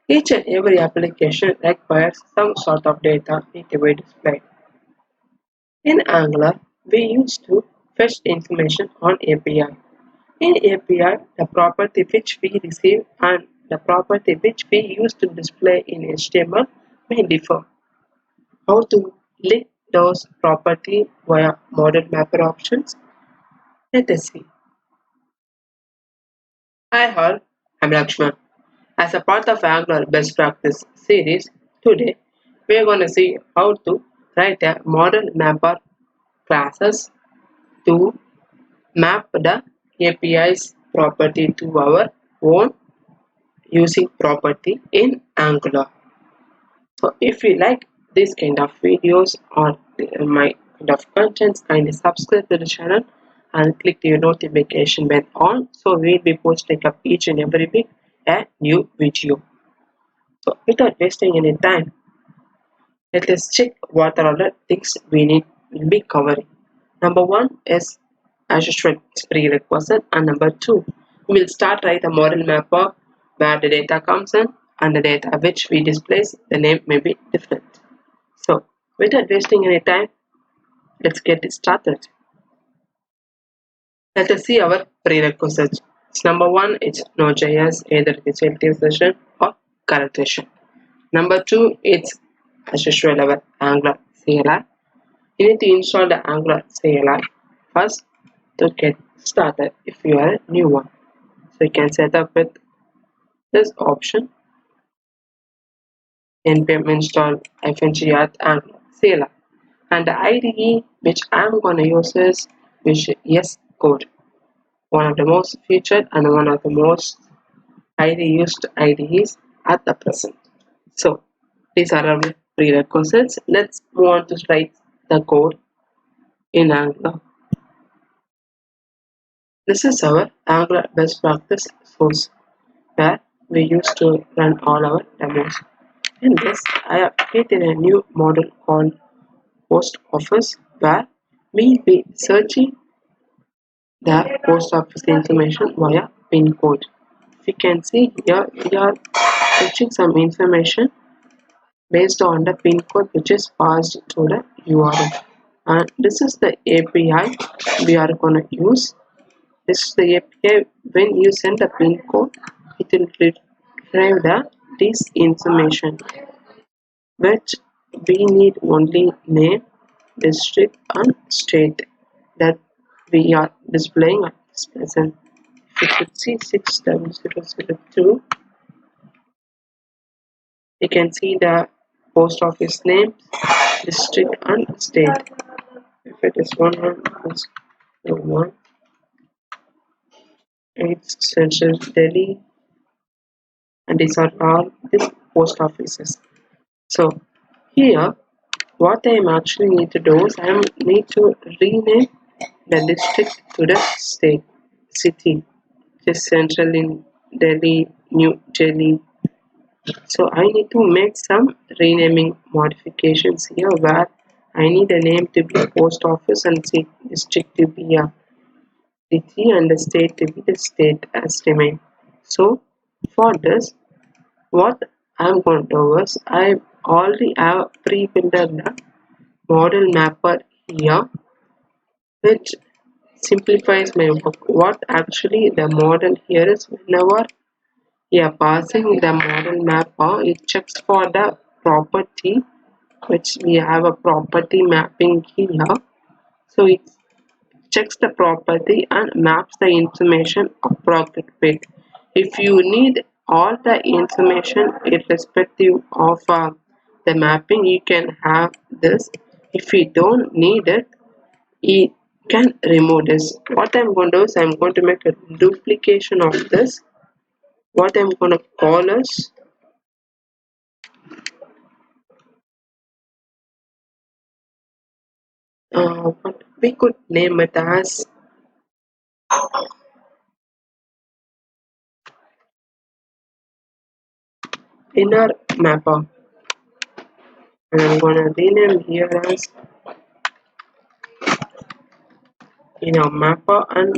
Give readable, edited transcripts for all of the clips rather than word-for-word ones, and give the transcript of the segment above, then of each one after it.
Each and every application requires some sort of data need to be displayed. In Angular, we used to fetch information on API. In API, the property which we receive and the property which we use to display in HTML may differ. How to link those property via model mapper options? Let us see. Hi all, I'm Lakshman. As a part of Angular Best Practice series, today we are going to see how to write a model mapper classes to map the API's property to our own using property in Angular. So if you like this kind of videos or my kind of contents, kindly subscribe to the channel and click the notification bell on, so we'll be posting up each and every week a new video. So without wasting any time, let us check what are the things we need will be covering. Number one is as usual prerequisite, and number two we will start write a model mapper where the data comes in and the data which we displace the name may be different. So without wasting any time, let's get it started. Let us see our prerequisites. Number one is Node.JS, either it's active session or correct session. Number two, it's as usual our Angular CLI. You need to install the Angular CLI first to get started if you are a new one. So you can set up with this option npm install -g Angular CLI. And the IDE which I'm going to use is VS Code, one of the most featured and one of the most highly used IDEs at the present. So these are our prerequisites. Let's move on to write the code in Angular. This is our Angular best practice source where we used to run all our demos. In this, I have created a new model called post office where we'll be searching the post office information via pin code. If you can see here, we are fetching some information based on the pin code which is passed to the URL. And this is the API we are going to use. This is the API. When you send the pin code, it will retrieve this information, which we need only name, district, and state that we are displaying at this present. If you could see 60002, you can see the post office name, district, and state. If it is 101, it's Central Delhi, and these are all these post offices. So here, what I am actually need to do is I need to rename the district to the state city, which is central in Delhi, New Delhi. So I need to make some renaming modifications here where I need the name to be post office and district to be a city and the state to be the state as remain. So for this, what I'm going to do is I already have pre-built the model mapper here, which simplifies my work. What actually the model here is, whenever you are passing the model mapper, it checks for the property, which we have a property mapping here. So it checks the property and maps the information appropriate. If you need all the information irrespective of the mapping, you can have this. If you don't need it, you can remove this. What I'm going to do is I'm going to make a duplication of this. What I'm going to call is what we could name it as inner mapper, and I'm going to rename here as inner mapper, and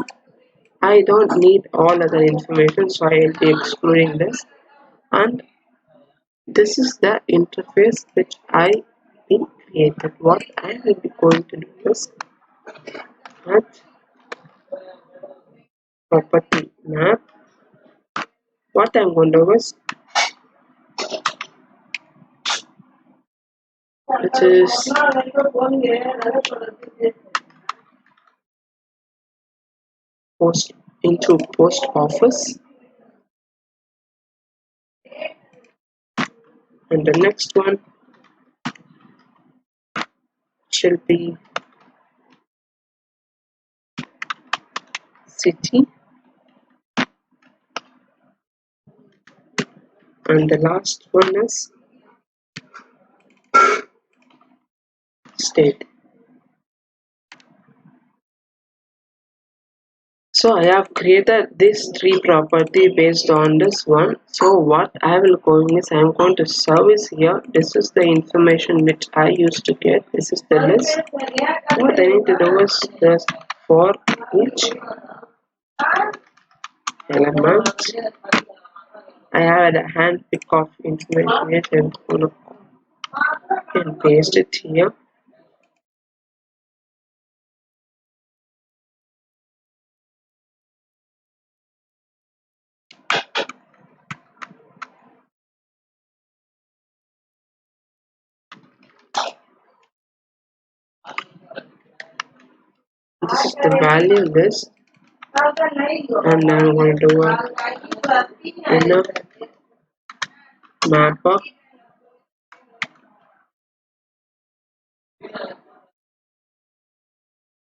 I don't need all other information, so I'll be excluding this. And This is the interface which I been created. What I will be going to do is add property map. What I'm going to do is, which is post into post office, and the next one shall be city, and the last one is state. So I have created this three property based on this one. So what I will going is, I am going to service here. This is the information which I used to get. This is the list. What I need to do is this for each element. I have a hand pick of information which I'm going to copy and paste it here. This is the value list, and I'm going to do a inner mapper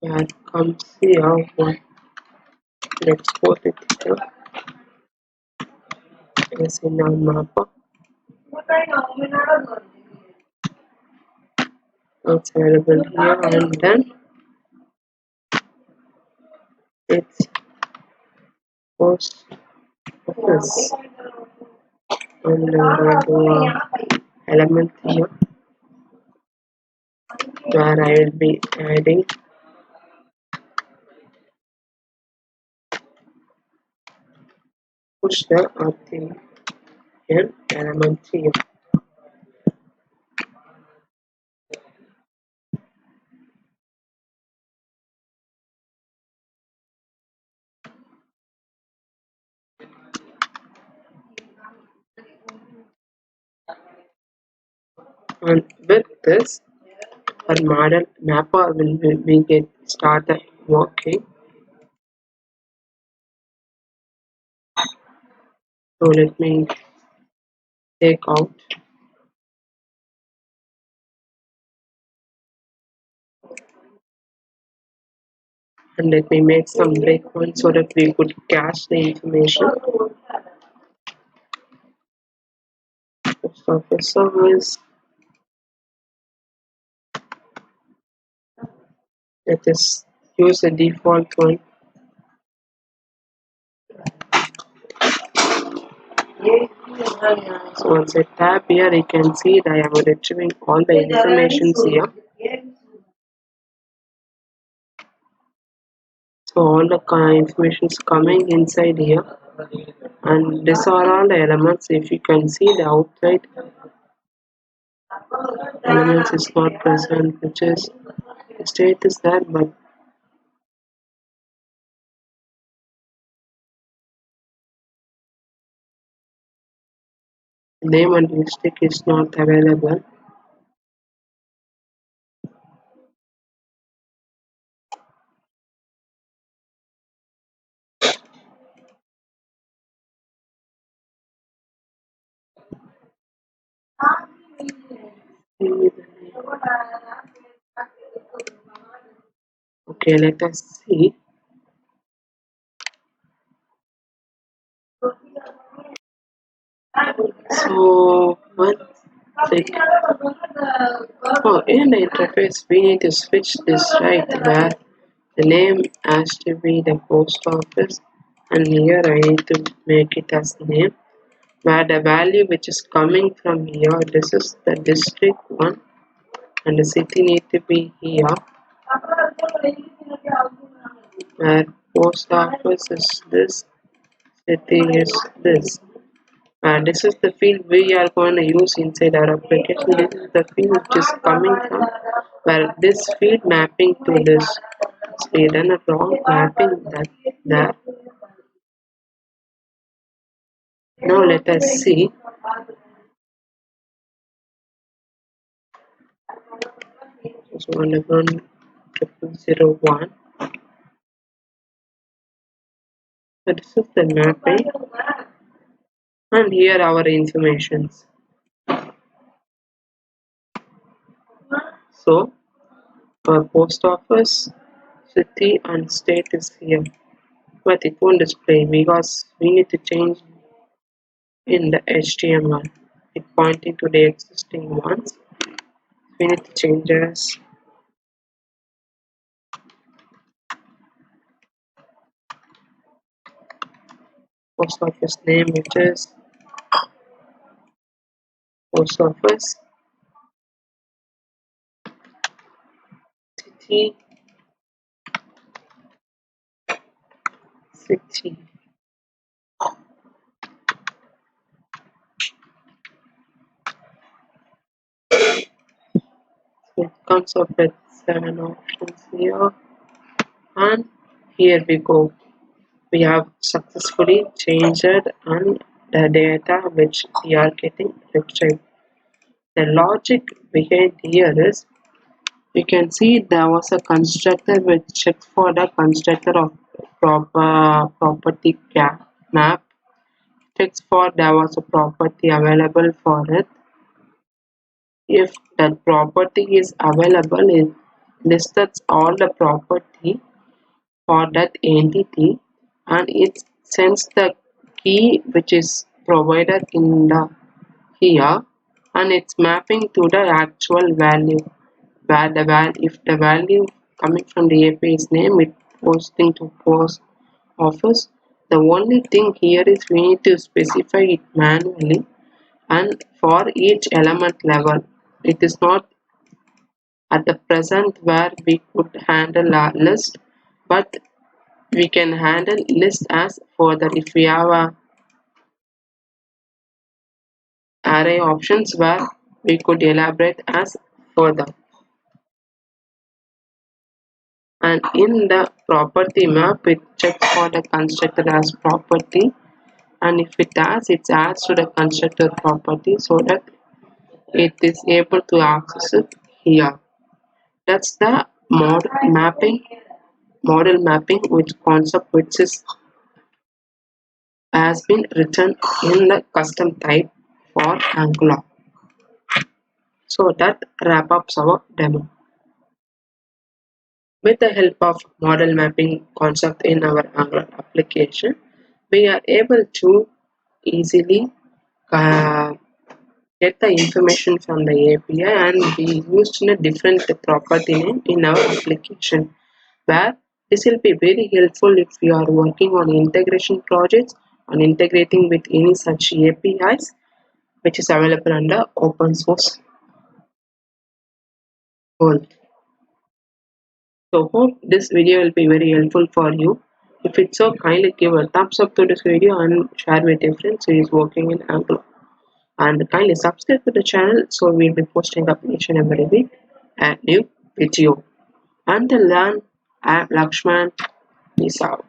that comes here. Let's export it here as inner mapper. It's available here, and then it's post office, and I'm going to do a element here where I will be adding push the authentication element here. And with this, our model mapper will be get started working. So let me take out, and let me make some breakpoints so that we could cache the information. Post office service. Let us use the default one. So once I tap here, you can see that I am retrieving all the information here. So all the information is coming inside here, and these are all the elements. If you can see the outside elements is not present, which is the state is there, but name and listing is not available. Okay, let us see. So one click. Oh, in the interface, we need to switch this right where the name has to be the post office, and here I need to make it as name. Where the value which is coming from here, this is the district one, and the city need to be here. Where post office is this, city is this. This is the field we are going to use inside our application. This is the field which is coming from where this field mapping to this. So we done a wrong mapping that there. Now let us see. So 11.0.0.1. So this is the mapping, and here our informations. So our post office, city, and state is here, but it won't display because we need to change in the HTML. It pointing to the existing ones. We need to change as post office name, which is post office, city, city. So it comes up with 7 options here, and here we go. We have successfully changed and the data which we are getting retrieved. The logic behind here is we can see there was a constructor which checks for the constructor of property map, checks for there was a property available for it. If that property is available, it lists all the property for that entity, and it sends the key which is provided in the here, and it's mapping to the actual value where the if the value coming from the API's name, it posting to post office. The only thing here is we need to specify it manually, and for each element level. It is not at the present where we could handle a list, but we can handle list as further if we have a array options where we could elaborate as further. And in the property map, it checks for the constructor as property, and if it adds to the constructor property so that it is able to access it here. That's the model mapping which concept which is has been written in the custom type for Angular. So that wrap up our demo. With the help of model mapping concept in our Angular application, we are able to easily uh, get the information from the API and we used in a different property name in our application, where this will be very helpful if you are working on integration projects on integrating with any such APIs which is available under open source world. So hope this video will be very helpful for you. If it's so, kindly give a thumbs up to this video and share with your friends who is working in Angular. And kindly subscribe to the channel so we'll be posting up each and every week a new video. Until then, I'm Lakshman. Peace out.